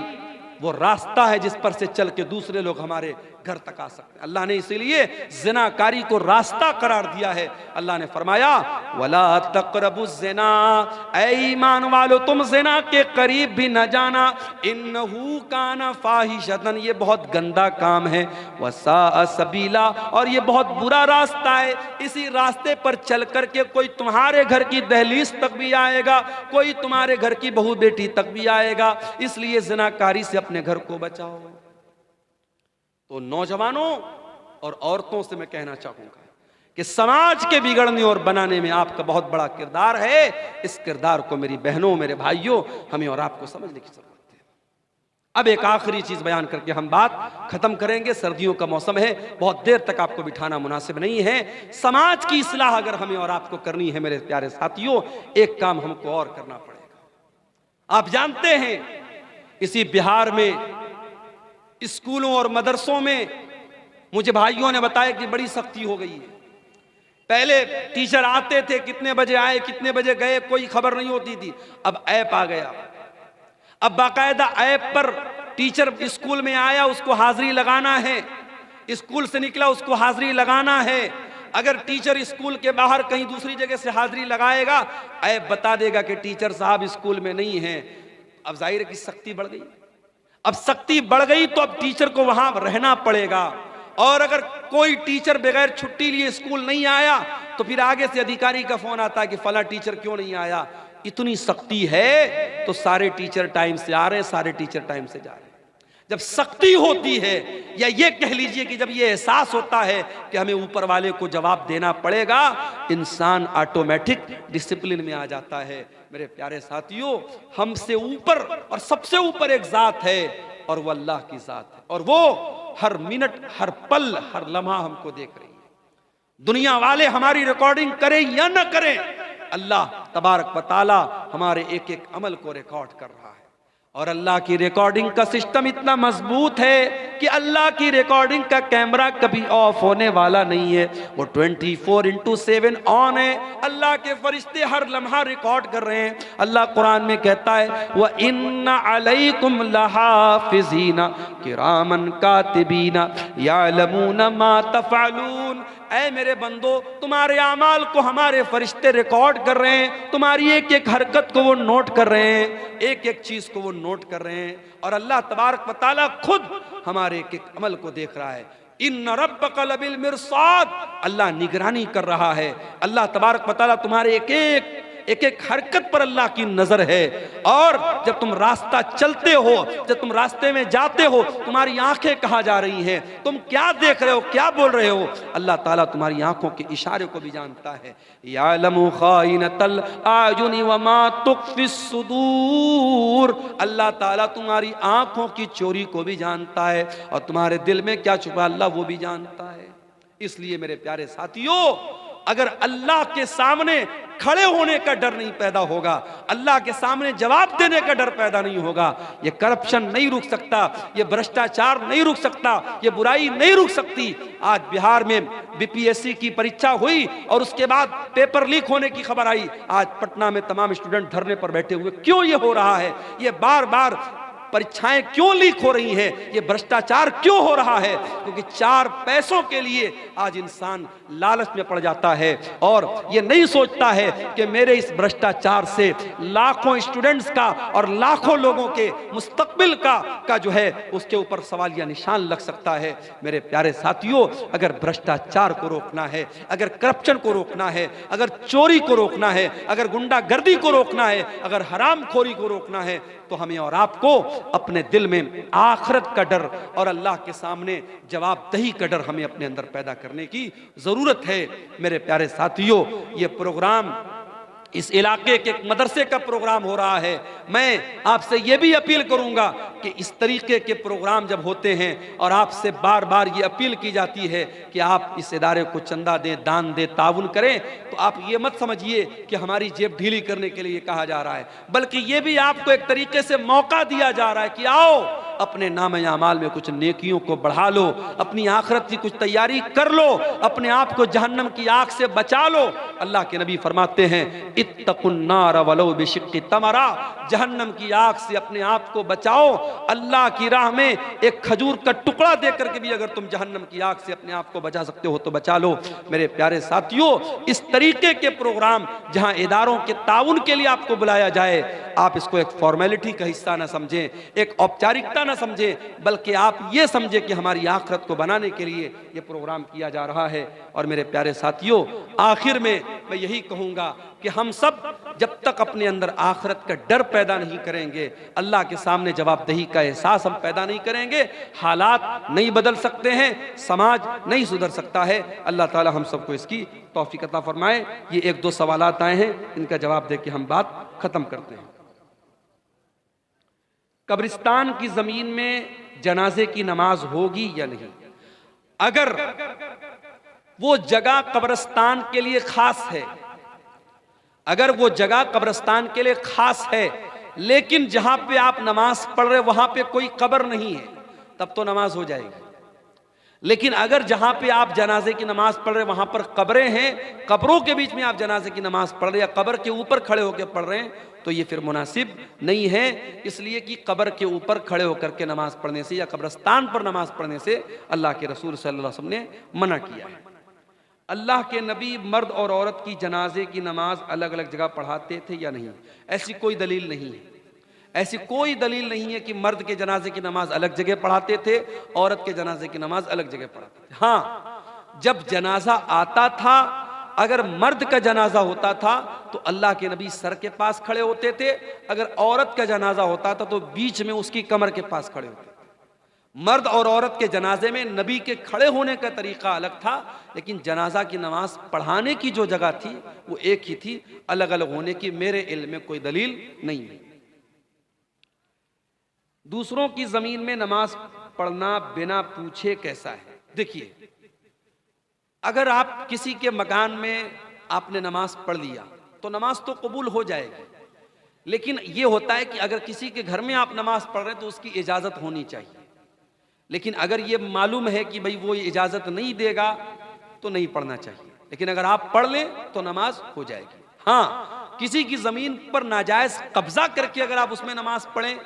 वो रास्ता है जिस पर से चल के दूसरे लोग हमारे घर तक आ सकते हैं। अल्लाह ने इसीलिए ज़िनाकारी को रास्ता करार दिया है। अल्लाह ने फरमाया वला तक़रबुज़ ज़िना, ऐ ईमान वालो तुम ज़िना के करीब भी न जाना, इन्नहु काना फ़ाहिशतन, ये बहुत गंदा काम है, वसाअ सबीला, और ये बहुत बुरा रास्ता है। इसी रास्ते पर चल करके कोई तुम्हारे घर की दहलीज तक भी आएगा, कोई तुम्हारे घर की बहू बेटी तक भी आएगा। इसलिए ज़िनाकारी से अपने घर को बचाओ। तो नौजवानों और औरतों से मैं कहना चाहूंगा कि समाज के बिगड़ने और बनाने में आपका बहुत बड़ा किरदार है। इस किरदार को मेरी बहनों मेरे भाइयों हमें और आपको समझने की जरूरत है। अब एक आखिरी चीज बयान करके हम बात खत्म करेंगे। सर्दियों का मौसम है, बहुत देर तक आपको बिठाना मुनासिब नहीं है। समाज की इस्लाह अगर हमें और आपको करनी है मेरे प्यारे साथियों, एक काम हमको और करना पड़ेगा। आप जानते हैं इसी बिहार में स्कूलों और मदरसों में मुझे भाइयों ने बताया कि बड़ी सख्ती हो गई है। पहले टीचर आते थे, कितने बजे आए कितने बजे गए कोई खबर नहीं होती थी। अब ऐप आ गया, अब बाकायदा ऐप पर टीचर स्कूल में आया उसको हाजिरी लगाना है, स्कूल से निकला उसको हाजिरी लगाना है। अगर टीचर स्कूल के बाहर कहीं दूसरी जगह से हाजिरी लगाएगा, ऐप बता देगा कि टीचर साहब स्कूल में नहीं है। अब जाहिर है कि सख्ती बढ़ गई। अब सख्ती बढ़ गई तो अब टीचर को वहां रहना पड़ेगा, और अगर कोई टीचर बगैर छुट्टी लिए स्कूल नहीं आया तो फिर आगे से अधिकारी का फोन आता है कि फला टीचर क्यों नहीं आया। इतनी सख्ती है तो सारे टीचर टाइम से आ रहे हैं, सारे टीचर टाइम से जा रहे हैं। जब सख्ती होती है, या ये कह लीजिए कि जब ये एहसास होता है कि हमें ऊपर वाले को जवाब देना पड़ेगा, इंसान ऑटोमेटिक डिसिप्लिन में आ जाता है। मेरे प्यारे साथियों, हमसे ऊपर और सबसे ऊपर एक जात है और वो अल्लाह की जात है, और वो हर मिनट हर पल हर लम्हा हमको देख रही है। दुनिया वाले हमारी रिकॉर्डिंग करें या न करें, अल्लाह तबारक व तआला हमारे एक एक अमल को रिकॉर्ड कर रहा है। और अल्लाह की रिकॉर्डिंग का सिस्टम इतना मजबूत है कि अल्लाह की रिकॉर्डिंग का कैमरा कभी ऑफ होने वाला नहीं है, वो 24/7 ऑन है। अल्लाह के फरिश्ते हर लम्हा रिकॉर्ड कर रहे हैं। अल्लाह कुरान में कहता है व इन्ना अलैकुम लहाफिज़ीना किरामन कातिबीना यालमूना मा तफ़अलून। ऐ मेरे बंदो, तुम्हारे आमाल को हमारे फरिश्ते रिकॉर्ड कर रहे हैं, तुम्हारी एक एक हरकत को वो नोट कर रहे हैं, एक एक चीज को वो नोट कर रहे हैं। और अल्लाह तबारक व तआला खुद हमारे एक एक अमल को देख रहा है। इन्न रब्बका लबिल मिरसाद, अल्लाह निगरानी कर रहा है। अल्लाह तबारक व तआला तुम्हारे एक एक हरकत पर अल्लाह की नजर है। और जब तुम रास्ता चलते हो, जब तुम रास्ते में जाते हो, तुम्हारी आंखें कहाँ जा रही हैं, तुम क्या देख रहे हो, क्या बोल रहे हो, अल्लाह ताला तुम्हारी आंखों के इशारे को भी जानता है। यालमु खाइनतल आयुनि व मा तुख्फिस सुदूर, अल्लाह ताला तुम्हारी आंखों की चोरी को भी जानता है और तुम्हारे दिल में क्या छुपा अल्लाह वो भी जानता है। इसलिए मेरे प्यारे साथियों, अगर अल्लाह के सामने खड़े होने का डर नहीं पैदा होगा, अल्लाह के सामने जवाब देने का डर पैदा नहीं होगा, ये करप्शन नहीं रुक सकता, ये भ्रष्टाचार नहीं रुक सकता, ये बुराई नहीं रुक सकती। आज बिहार में बीपीएससी की परीक्षा हुई और उसके बाद पेपर लीक होने की खबर आई। आज पटना में तमाम स्टूडेंट धरने पर बैठे हुए। क्यों ये हो रहा है? ये बार बार परीक्षाएं क्यों लीक हो रही हैं? ये भ्रष्टाचार क्यों हो रहा है? क्योंकि 4 पैसों के लिए आज इंसान लालच में पड़ जाता है और ये नहीं सोचता है कि मेरे इस भ्रष्टाचार से लाखों स्टूडेंट्स का और लाखों लोगों के मुस्तकबिल का जो है उसके ऊपर सवालिया निशान लग सकता है। मेरे प्यारे साथियों, अगर भ्रष्टाचार को रोकना है, अगर करप्शन को रोकना है, अगर चोरी को रोकना है, अगर गुंडागर्दी को रोकना है, अगर हरामखोरी को रोकना है, तो हमें और आपको अपने दिल में आखिरत का डर और अल्लाह के सामने जवाबदेही का डर हमें अपने अंदर पैदा करने की जरूरत है। मेरे प्यारे साथियों, ये प्रोग्राम इस इलाके के मदरसे का प्रोग्राम हो रहा है, मैं आपसे यह भी अपील करूंगा कि इस तरीके के प्रोग्राम जब होते हैं और आपसे बार बार ये अपील की जाती है कि आप इस इदारे को चंदा दें, दान दें, ताउन करें, तो आप ये मत समझिए कि हमारी जेब ढीली करने के लिए कहा जा रहा है, बल्कि ये भी आपको एक तरीके से मौका दिया जा रहा है कि आओ अपने नाम अमाल में कुछ नेकियों को बढ़ा लो, अपनी आखिरत की कुछ तैयारी कर लो, अपने आप को जहन्नम की आग से बचा लो। अल्लाह के नबी फरमाते हैं इत्तकुन्नार वलो बिशिक्कि तमरा, जहन्नम की आग से अपने आप को बचाओ, अल्लाह की राह में एक खजूर का टुकड़ा देकर के भी अगर तुम जहन्नम की आग से अपने आप को बचा सकते हो तो बचा लो। मेरे प्यारे साथियों, इस तरीके के प्रोग्राम जहां इदारों के ताउन के लिए आपको बुलाया जाए, आप इसको एक फॉर्मेलिटी का हिस्सा ना समझें, एक औपचारिकता ना समझें, बल्कि आप ये समझें कि हमारी आखिरत को बनाने के लिए ये प्रोग्राम किया जा रहा है। और मेरे प्यारे साथियों, आखिर में मैं यही कहूँगा कि हम सब जब तक अपने अंदर आखिरत का डर पैदा नहीं करेंगे, अल्लाह के सामने जवाबदेही का एहसास हम पैदा नहीं करेंगे, हालात नहीं बदल सकते हैं, समाज नहीं सुधर सकता है। अल्लाह ताला हम सबको इसकी तौफीक अता फरमाए। ये एक दो सवालात आए हैं, इनका जवाब दे के हम बात खत्म करते हैं। कब्रिस्तान की जमीन में जनाजे की नमाज होगी या नहीं? अगर वो जगह कब्रिस्तान के लिए खास है, अगर वो जगह कब्रिस्तान के लिए खास है, लेकिन जहां पे आप नमाज पढ़ रहे वहां पे कोई कब्र नहीं है, तब तो नमाज हो जाएगी। लेकिन अगर जहां पे आप जनाजे की नमाज पढ़ रहे वहां पर कब्रें हैं, कब्रों के बीच में आप जनाजे की नमाज पढ़ रहे या कब्र के ऊपर खड़े होकर पढ़ रहे हैं, तो ये फिर मुनासिब नहीं है, इसलिए कि कब्र के ऊपर खड़े होकर के नमाज पढ़ने से या कब्रिस्तान पर नमाज पढ़ने से अल्लाह के रसूल सल्लल्लाहु अलैहि वसल्लम ने मना किया है। अल्लाह के नबी मर्द और औरत की जनाजे की नमाज अलग अलग जगह पढ़ाते थे या नहीं? ऐसी कोई दलील नहीं है, ऐसी कोई दलील नहीं है कि मर्द के जनाजे की नमाज अलग जगह पढ़ाते थे, औरत के जनाजे की नमाज अलग जगह पढ़ाते थे। हाँ, जब जनाजा आता था, अगर मर्द का जनाजा होता था तो अल्लाह के नबी सर के पास खड़े होते थे, अगर औरत का जनाजा होता था तो बीच में उसकी कमर के पास खड़े होते थे। मर्द और औरत के जनाजे में नबी के खड़े होने का तरीका अलग था, लेकिन जनाजा की नमाज पढ़ाने की जो जगह थी वो एक ही थी, अलग अलग होने की मेरे इल्म में कोई दलील नहीं है। दूसरों की जमीन में नमाज पढ़ना बिना पूछे कैसा है? देखिए, अगर आप किसी के मकान में आपने नमाज पढ़ लिया तो नमाज तो कबूल हो जाएगी, लेकिन यह होता है कि अगर किसी के घर में आप नमाज पढ़ रहे हैं तो उसकी इजाजत होनी चाहिए। लेकिन अगर ये मालूम है कि भाई वो इजाजत नहीं देगा तो नहीं पढ़ना चाहिए, लेकिन अगर आप पढ़ लें तो नमाज हो जाएगी। हाँ, किसी की जमीन पर नाजायज कब्जा करके अगर आप उसमें नमाज पढ़ें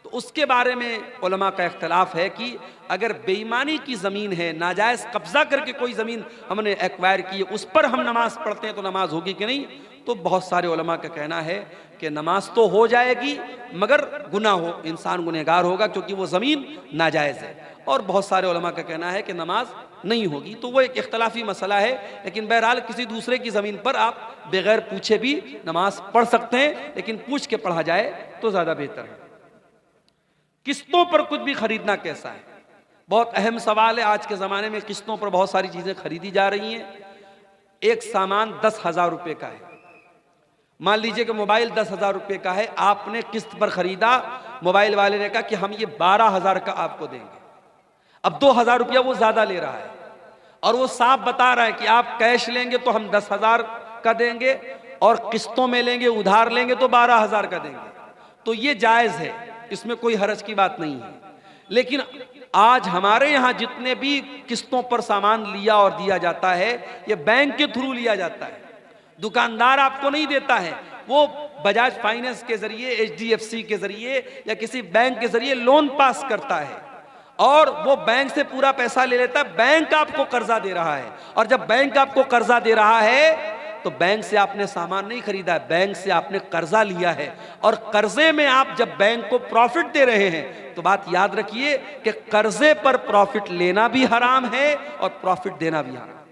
तो उसके बारे में उलमा का इख्तलाफ है कि अगर बेईमानी की ज़मीन है, नाजायज़ कब्ज़ा करके कोई ज़मीन हमने एक्वायर की है, उस पर हम नमाज पढ़ते हैं तो नमाज होगी कि नहीं? तो बहुत सारे उलमा का कहना है कि नमाज तो हो जाएगी मगर गुनाह हो, इंसान गुनहगार होगा क्योंकि वो ज़मीन नाजायज़ है। और बहुत सारे उलमा का कहना है कि नमाज नहीं होगी। तो वो एक इख्तलाफी मसला है, लेकिन बहरहाल किसी दूसरे की ज़मीन पर आप बगैर पूछे भी नमाज पढ़ सकते हैं, लेकिन पूछ के पढ़ा जाए तो ज़्यादा बेहतर है। किस्तों पर कुछ भी खरीदना कैसा है? बहुत अहम सवाल है। आज के ज़माने में किस्तों पर बहुत सारी चीज़ें खरीदी जा रही हैं। एक सामान 10,000 रुपये का है, मान लीजिए कि मोबाइल 10,000 रुपये का है, आपने किस्त पर खरीदा, मोबाइल वाले ने कहा कि हम ये 12,000 का आपको देंगे। अब 2,000 रुपया वो ज़्यादा ले रहा है और वो साफ बता रहा है कि आप कैश लेंगे तो हम 10,000 का देंगे और किस्तों में लेंगे, उधार लेंगे तो 12,000 का देंगे। तो ये जायज़ है, इसमें कोई हरज की बात नहीं है। लेकिन आज हमारे यहाँ जितने भी किस्तों पर सामान लिया और दिया जाता है, ये बैंक के थ्रू लिया जाता है। दुकानदार आपको नहीं देता है, वो बजाज फाइनेंस के जरिए, HDFC के जरिए या किसी बैंक के जरिए लोन पास करता है और वो बैंक से पूरा पैसा ले लेता है। बैंक आपको कर्जा दे रहा है और जब बैंक आपको कर्जा दे रहा है तो बैंक से आपने सामान नहीं खरीदा है, बैंक से आपने कर्जा लिया है। और कर्जे में आप जब बैंक को प्रॉफिट दे रहे हैं तो बात याद रखिए कि कर्जे पर प्रॉफिट लेना भी हराम है और प्रॉफिट देना भी हराम है।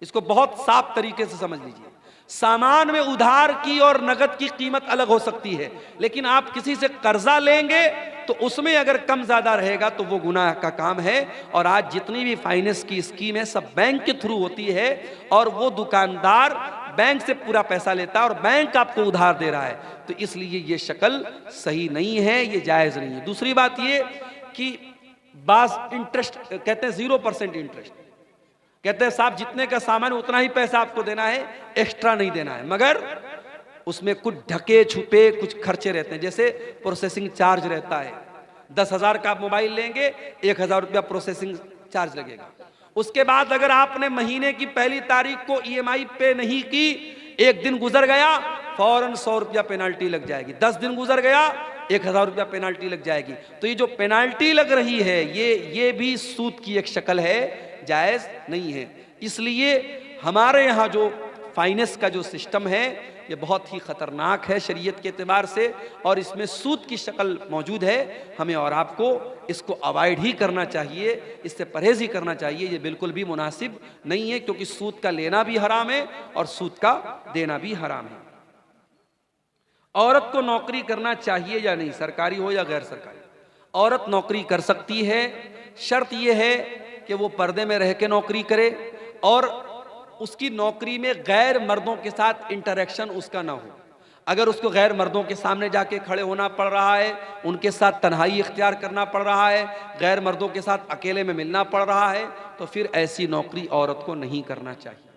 इसको बहुत साफ तरीके से समझ लीजिए। सामान में उधार की और नगद की कीमत अलग हो सकती है, लेकिन आप किसी से कर्जा लेंगे तो उसमें अगर कम ज्यादा रहेगा तो वो गुनाह का काम है। और आज जितनी भी फाइनेंस की स्कीम है सब बैंक के थ्रू होती है और वो दुकानदार बैंक से पूरा पैसा लेता है और बैंक आपको उधार दे रहा है, तो इसलिए ये शक्ल सही नहीं है, ये जायज़ नहीं है। दूसरी बात ये कि बास इंटरेस्ट कहते हैं 0% इंटरेस्ट, कहते हैं साहब जितने का सामान उतना ही पैसा आपको देना है, एक्स्ट्रा नहीं देना है, मगर उसमें कुछ ढके छुपे कुछ खर्चे रहते हैं। जैसे प्रोसेसिंग चार्ज रहता है, 10,000 का आप मोबाइल लेंगे, 1,000 रुपया प्रोसेसिंग चार्ज लगेगा। उसके बाद अगर आपने महीने की पहली तारीख को EMI पे नहीं की, एक दिन गुजर गया फौरन 100 रुपया पेनाल्टी लग जाएगी, 10 दिन गुजर गया 1,000 रुपया पेनाल्टी लग जाएगी। तो ये जो पेनाल्टी लग रही है ये भी सूद की एक शक्ल है, जायज़ नहीं है। इसलिए हमारे यहाँ जो फाइनेंस का जो सिस्टम है ये बहुत ही खतरनाक है शरीयत के एतबार से, और इसमें सूद की शक्ल मौजूद है। हमें और आपको इसको अवॉइड ही करना चाहिए, इससे परहेज ही करना चाहिए। ये बिल्कुल भी मुनासिब नहीं है, क्योंकि सूद का लेना भी हराम है और सूद का देना भी हराम है। औरत को नौकरी करना चाहिए या नहीं, सरकारी हो या गैर सरकारी? औरत नौकरी कर सकती है, शर्त यह है कि वो पर्दे में रह के नौकरी करे और उसकी नौकरी में गैर मर्दों के साथ इंटरेक्शन उसका ना हो। अगर उसको गैर मर्दों के सामने जाके खड़े होना पड़ रहा है, उनके साथ तन्हाई इख्तियार करना पड़ रहा है, गैर मर्दों के साथ अकेले में मिलना पड़ रहा है, तो फिर ऐसी नौकरी औरत को नहीं करना चाहिए।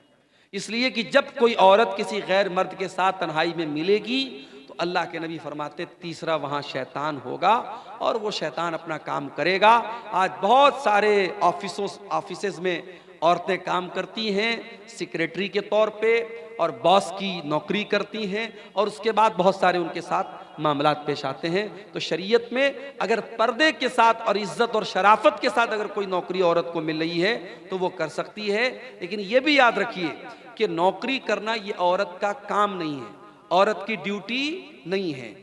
इसलिए कि जब कोई औरत किसी गैर मर्द के साथ तन्हाई में मिलेगी तो अल्लाह के नबी फरमाते तीसरा वहाँ शैतान होगा और वो शैतान अपना काम करेगा। आज बहुत सारे ऑफिसेज में औरतें काम करती हैं सेक्रेटरी के तौर पे और बॉस की नौकरी करती हैं, और उसके बाद बहुत सारे उनके साथ मामलात पेश आते हैं। तो शरीयत में अगर पर्दे के साथ और इज्जत और शराफत के साथ अगर कोई नौकरी औरत को मिल रही है तो वो कर सकती है। लेकिन ये भी याद रखिए कि नौकरी करना ये औरत का काम नहीं है, औरत की ड्यूटी नहीं है।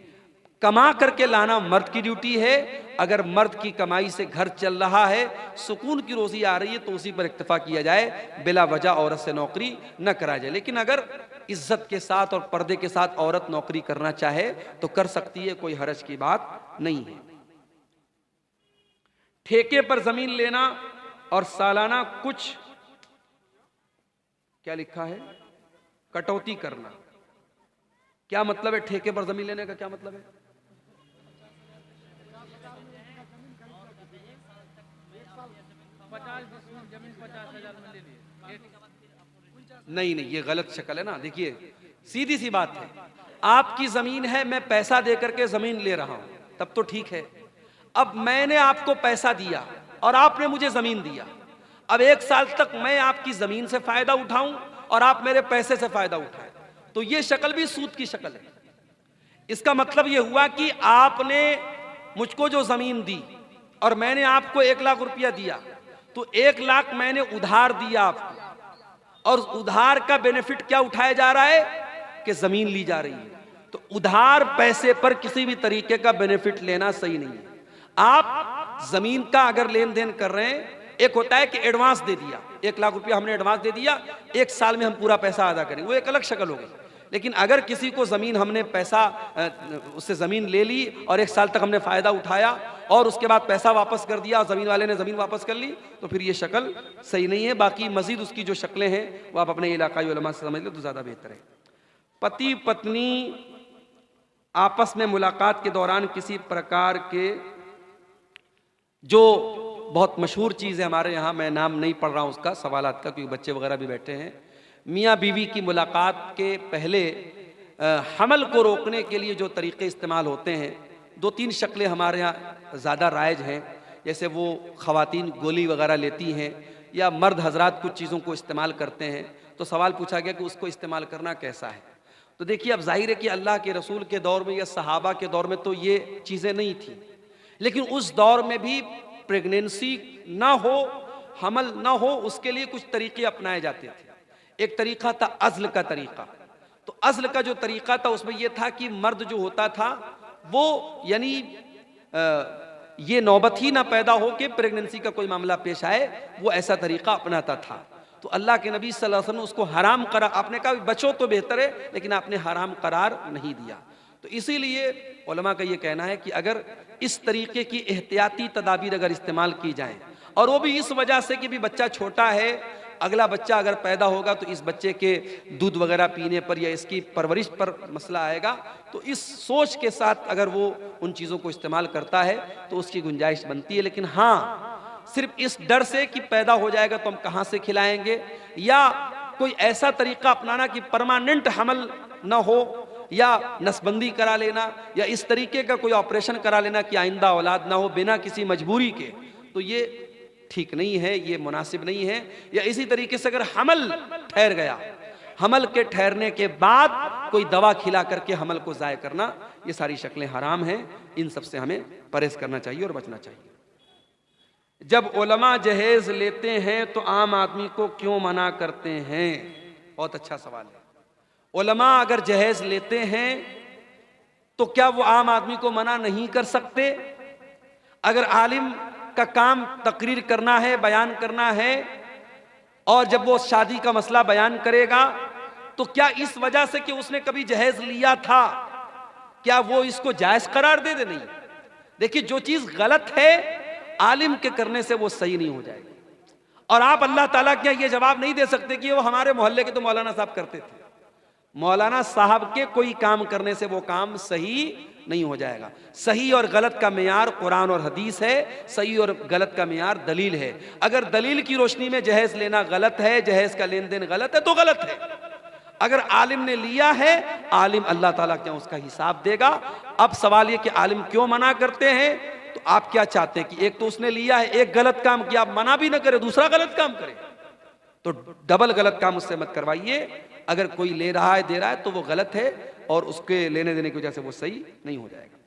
कमा करके लाना मर्द की ड्यूटी है। अगर मर्द की कमाई से घर चल रहा है, सुकून की रोजी आ रही है, तो उसी पर इक्तफा किया जाए, बिला वजह औरत से नौकरी न करा जाए। लेकिन अगर इज्जत के साथ और पर्दे के साथ औरत नौकरी करना चाहे तो कर सकती है, कोई हरज की बात नहीं है। ठेके पर जमीन लेना और सालाना कुछ क्या लिखा है कटौती करना, क्या मतलब है? ठेके पर जमीन लेने का क्या मतलब है? नहीं, ये गलत शक्ल है ना। देखिए सीधी सी बात है, आपकी जमीन है, मैं पैसा दे करके जमीन ले रहा हूं, तब तो ठीक है। अब मैंने आपको पैसा दिया और आपने मुझे जमीन दिया, अब 1 साल तक मैं आपकी जमीन से फायदा उठाऊं और आप मेरे पैसे से फायदा उठाएं, तो ये शक्ल भी सूद की शक्ल है। इसका मतलब ये हुआ कि आपने मुझको जो जमीन दी और मैंने आपको 1 लाख रुपया दिया, तो 1 लाख मैंने उधार दिया आपको, और उधार का बेनिफिट क्या उठाया जा रहा है कि जमीन ली जा रही है। तो उधार पैसे पर किसी भी तरीके का बेनिफिट लेना सही नहीं है। आप जमीन का अगर लेन देन कर रहे हैं, एक होता है कि एडवांस दे दिया, 1 लाख रुपया हमने एडवांस दे दिया, 1 साल में हम पूरा पैसा अदा करेंगे, वो एक अलग शक्ल होगी। लेकिन अगर किसी को जमीन हमने पैसा उससे जमीन ले ली और 1 साल तक हमने फायदा उठाया और उसके बाद पैसा वापस कर दिया और जमीन वाले ने जमीन वापस कर ली, तो फिर ये शक्ल सही नहीं है। बाकी मजीद उसकी जो शक्लें हैं वो आप अपने इलाकाई उलमा से समझ ले तो ज्यादा बेहतर है। पति पत्नी आपस में मुलाकात के दौरान किसी प्रकार के, जो बहुत मशहूर चीज़ है हमारे यहाँ, मैं नाम नहीं पढ़ रहा हूँ उसका सवालात का क्योंकि बच्चे वगैरह भी बैठे हैं, मियाँ बीवी की मुलाकात के पहले हमल को रोकने के लिए जो तरीक़े इस्तेमाल होते हैं, 2-3 शक्लें हमारे यहाँ ज़्यादा राइज हैं। जैसे वो ख़वातीन गोली वगैरह लेती हैं या मर्द हजरात कुछ चीज़ों को इस्तेमाल करते हैं। तो सवाल पूछा गया कि उसको इस्तेमाल करना कैसा है। तो देखिए, अब जाहिर है कि अल्लाह के रसूल के दौर में या सहाबा के दौर में तो ये चीज़ें नहीं थी, लेकिन उस दौर में भी प्रेगनेंसी ना हो, हमल ना हो, उसके लिए कुछ तरीक़े अपनाए जाते थे। एक तरीक़ा था अज़्ल का तरीक़ा। तो अज़्ल का जो तरीक़ा था उसमें यह था कि मर्द जो होता था वो यानी ये नौबत ही ना पैदा हो कि प्रेगनेंसी का कोई मामला पेश आए, वो ऐसा तरीक़ा अपनाता था। तो अल्लाह के नबी सल्लल्लाहु अलैहि वसल्लम ने उसको हराम करार, आपने कहा बचो तो बेहतर है, लेकिन आपने हराम करार नहीं दिया। तो इसीलिए उलमा का ये कहना है कि अगर इस तरीके की एहतियाती तदाबीर अगर इस्तेमाल की जाए, और वो भी इस वजह से कि भी बच्चा छोटा है, अगला बच्चा अगर पैदा होगा तो इस बच्चे के दूध वगैरह पीने पर या इसकी परवरिश पर मसला आएगा। तो इस सोच के साथ अगर वो उन चीज़ों को इस्तेमाल करता है तो उसकी गुंजाइश बनती है। लेकिन हाँ, सिर्फ इस डर से कि पैदा हो जाएगा तो हम कहाँ से खिलाएंगे, या कोई ऐसा तरीका अपनाना कि परमानेंट हमल ना हो, या नसबंदी करा लेना, या इस तरीके का कोई ऑपरेशन करा लेना कि आइंदा औलाद ना हो बिना किसी मजबूरी के, तो ये ठीक नहीं है, ये मुनासिब नहीं है। या इसी तरीके से अगर हमल ठहर गया, हमल के ठहरने के बाद कोई दवा खिला करके हमल को ज़ाय करना, ये सारी शक्लें हराम हैं। इन सब से हमें परहेज करना चाहिए और बचना चाहिए। जब उलमा जहेज लेते हैं तो आम आदमी को क्यों मना करते हैं? बहुत अच्छा सवाल है। उलमा अगर जहेज लेते हैं तो क्या वो आम आदमी को मना नहीं कर सकते? अगर आलिम का काम तकरीर करना है, बयान करना है, और जब वो शादी का मसला बयान करेगा तो क्या इस वजह से कि उसने कभी जहेज लिया था, क्या वो इसको जायज करार दे दे? नहीं। देखिए, जो चीज गलत है आलिम के करने से वो सही नहीं हो जाएगी। और आप अल्लाह ताला क्या ये जवाब नहीं दे सकते कि वो हमारे मोहल्ले के तो मौलाना साहब करते थे। मौलाना साहब के कोई काम करने से वो काम सही नहीं हो जाएगा। सही और गलत का मेयार कुरान और हदीस है, सही और गलत का मेयार दलील है। अगर दलील की रोशनी में जहेज लेना गलत है, जहेज का लेन देन गलत है, तो गलत है। अगर आलिम ने लिया है, आलिम अल्लाह ताला क्या उसका हिसाब देगा। अब सवाल ये कि आलिम क्यों मना करते हैं, तो आप क्या चाहते हैं कि एक तो उसने लिया है, एक गलत काम किया, आप मना भी ना करे, दूसरा गलत काम करे, तो डबल गलत काम उससे मत करवाइए। अगर कोई ले रहा है, दे रहा है, तो वो गलत है और उसके लेने देने की वजह से वो सही नहीं हो जाएगा।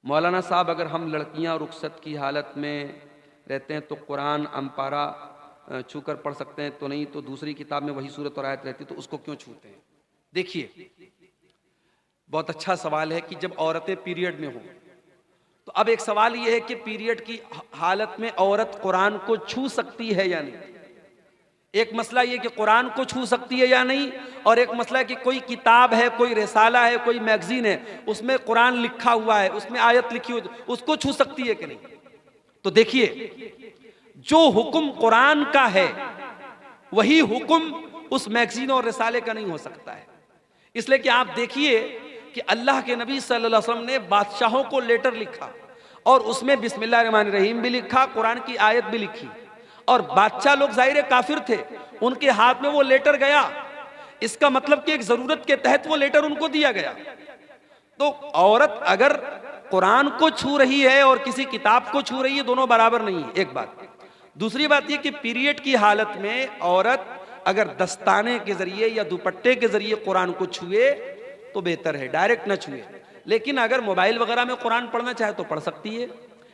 मौलाना साहब, अगर हम लड़कियां रुखसत की हालत में रहते हैं तो कुरान अम्पारा छू कर पढ़ सकते हैं? तो नहीं, तो दूसरी किताब में वही सूरत और आयत रहती तो उसको क्यों छूते हैं? देखिए, बहुत अच्छा सवाल है कि जब औरतें पीरियड में हो, तो अब एक सवाल यह है कि पीरियड की हालत में औरत कुरान को छू सकती है या नहीं। एक मसला ये कि कुरान को छू सकती है या नहीं, और एक मसला है कि कोई किताब है, कोई रिसाला है, कोई मैगजीन है, उसमें कुरान लिखा हुआ है, उसमें आयत लिखी हुई, उसको छू सकती है कि नहीं। तो देखिए, जो हुक्म कुरान का है वही हुक्म उस मैगजीन और रिसाले का नहीं हो सकता है। इसलिए कि आप देखिए कि अल्लाह के नबी सल्लल्लाहु अलैहि वसल्लम ने बादशाहों को लेटर लिखा और उसमें बिस्मिल्लाहिर्रहमानिर्रहीम भी लिखा, कुरान की आयत भी लिखी, और बादशाह लोग जाहिर काफिर थे, उनके हाथ में वो लेटर गया। इसका मतलब कि एक जरूरत के तहत वो लेटर उनको दिया गया। तो औरत अगर कुरान को छू रही है और किसी किताब को छू रही है, दोनों बराबर नहीं है, एक बात। दूसरी बात यह कि पीरियड की हालत में औरत अगर दस्ताने के जरिए या दुपट्टे के जरिए कुरान को छुए तो बेहतर है, डायरेक्ट ना छुए। लेकिन अगर मोबाइल वगैरह में कुरान पढ़ना चाहे तो पढ़ सकती है,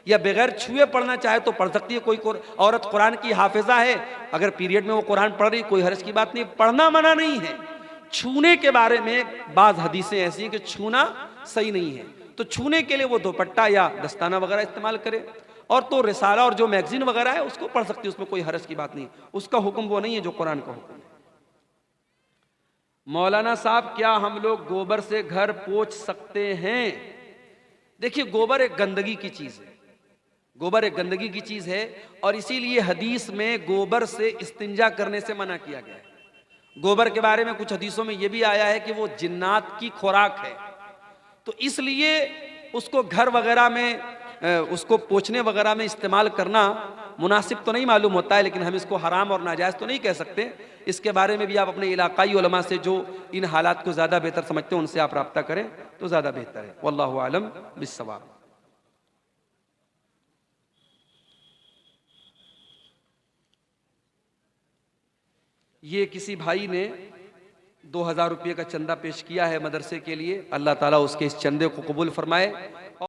या बगैर छुए पढ़ना चाहे तो पढ़ सकती है। कोई औरत कुरान की हाफिजा है, अगर पीरियड में वो कुरान पढ़ रही, कोई हर्ज की बात नहीं, पढ़ना मना नहीं है। छूने के बारे में बाज हदीसें ऐसी हैं कि छूना सही नहीं है, तो छूने के लिए वो दुपट्टा या दस्ताना वगैरह इस्तेमाल करे। और तो रिसाला और जो मैगजीन वगैरह है उसको पढ़ सकती है, उसमें कोई हर्ज की बात नहीं, उसका हुक्म वो नहीं है जो कुरान का हुक्म है। मौलाना साहब, क्या हम लोग गोबर से घर पोंछ सकते हैं? देखिए, गोबर एक गंदगी की चीज है, गोबर एक गंदगी की चीज है, और इसीलिए हदीस में गोबर से इस्तिंजा करने से मना किया गया है। गोबर के बारे में कुछ हदीसों में यह भी आया है कि वो जिन्नात की खुराक है, तो इसलिए उसको घर वगैरह में, उसको पोंछने वगैरह में इस्तेमाल करना मुनासिब तो नहीं मालूम होता है, लेकिन हम इसको हराम और नाजायज तो नहीं कह सकते। इसके बारे में भी आप अपने इलाकाई उलमा से जो इन हालात को ज्यादा बेहतर समझते हैं उनसे आप रब्ता करें तो ज्यादा बेहतर है। वल्लाहु आलम बिस्सवाब। ये किसी भाई ने 2000 रुपये का चंदा पेश किया है मदरसे के लिए, अल्लाह ताला उसके इस चंदे को कबूल फरमाए।